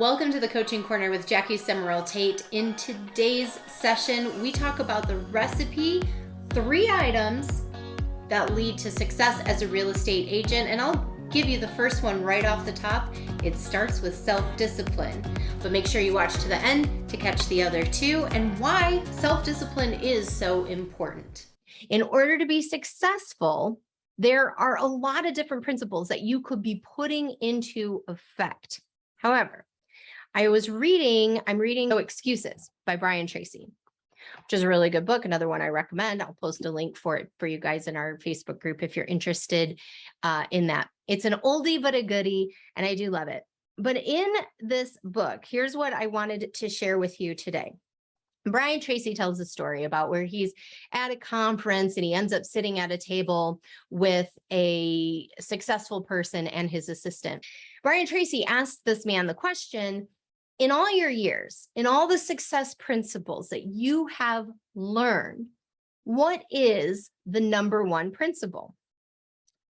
Welcome to the Coaching Corner with Jacki Semerau Tait. In today's session, we talk about the recipe, 3 items that lead to success as a real estate agent. And I'll give you the first one right off the top. It starts with self-discipline. But make sure you watch to the end to catch the other 2 and why self-discipline is so important. In order to be successful, there are a lot of different principles that you could be putting into effect. However, I'm reading No Excuses by Brian Tracy, which is a really good book. Another one I recommend. I'll post a link for it for you guys in our Facebook group if you're interested in that. It's an oldie but a goodie, and I do love it. But in this book, here's what I wanted to share with you today. Brian Tracy tells a story about where he's at a conference and he ends up sitting at a table with a successful person and his assistant. Brian Tracy asked this man the question, in all your years, in all the success principles that you have learned, what is the number 1 principle?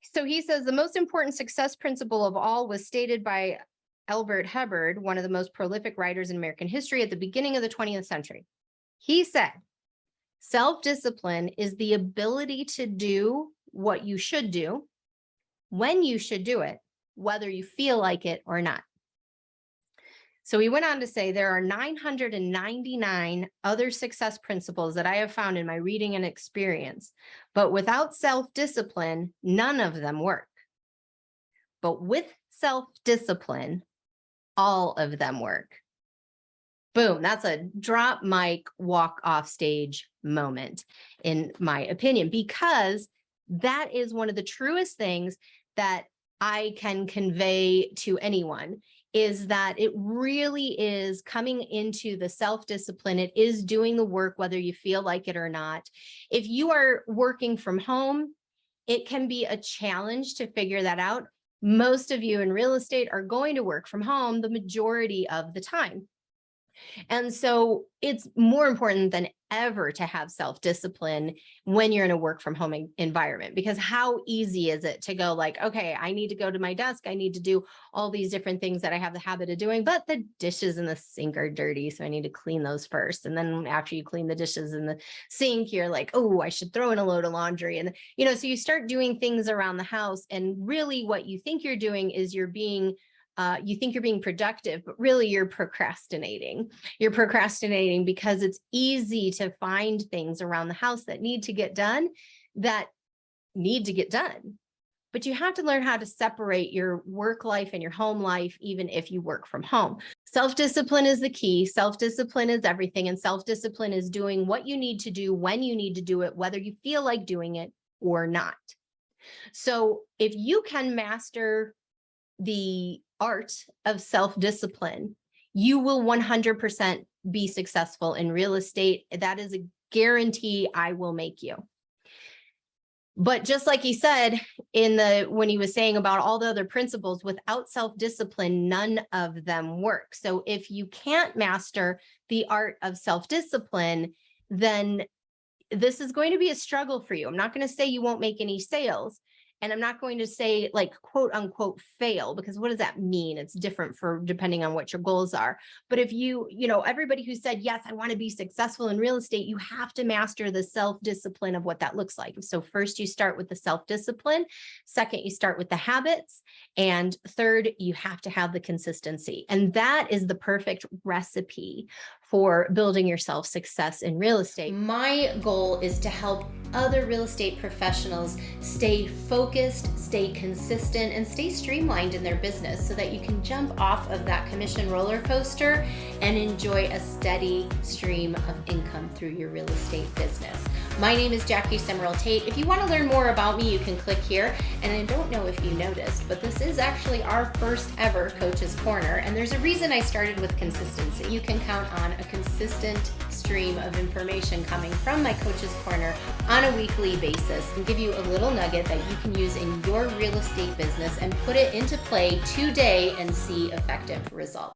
So he says the most important success principle of all was stated by Elbert Hubbard, one of the most prolific writers in American history at the beginning of the 20th century. He said, self-discipline is the ability to do what you should do, when you should do it, whether you feel like it or not. So he went on to say there are 999 other success principles that I have found in my reading and experience, but without self-discipline, none of them work. But with self-discipline, all of them work. Boom, that's a drop mic, walk off stage moment, in my opinion, because that is one of the truest things that I can convey to anyone, is that it really is coming into the self-discipline. It is doing the work, whether you feel like it or not. If you are working from home, it can be a challenge to figure that out. Most of you in real estate are going to work from home the majority of the time. And so it's more important than ever to have self-discipline when you're in a work from home environment, because how easy is it to go like, okay, I need to go to my desk. I need to do all these different things that I have the habit of doing, but the dishes in the sink are dirty. So I need to clean those first. And then after you clean the dishes in the sink, you're like, oh, I should throw in a load of laundry. And, so you start doing things around the house, and really what you think you're doing is you think you're being productive, but really you're procrastinating. You're procrastinating because it's easy to find things around the house that need to get done. But you have to learn how to separate your work life and your home life, even if you work from home. Self-discipline is the key. Self-discipline is everything. And self-discipline is doing what you need to do when you need to do it, whether you feel like doing it or not. So if you can master the art of self-discipline, you will 100% be successful in real estate. That is a guarantee I will make you. But just like he said when he was saying about all the other principles, without self-discipline, none of them work. So if you can't master the art of self-discipline, then this is going to be a struggle for you. I'm not going to say you won't make any sales. And I'm not going to say like quote unquote fail, because what does that mean? It's different depending on what your goals are. But if everybody who said, yes, I want to be successful in real estate, you have to master the self-discipline of what that looks like. So first you start with the self-discipline. Second, you start with the habits. And third, you have to have the consistency. And that is the perfect recipe for building yourself success in real estate. My goal is to help other real estate professionals stay focused, stay consistent, and stay streamlined in their business so that you can jump off of that commission roller coaster and enjoy a steady stream of income through your real estate business. My name is Jacki Semerau Tait. If you want to learn more about me, you can click here. And I don't know if you noticed, but this is actually our first ever Coach's Corner. And there's a reason I started with consistency. You can count on a consistent stream of information coming from my Coach's Corner on a weekly basis, and give you a little nugget that you can use in your real estate business and put it into play today and see effective results.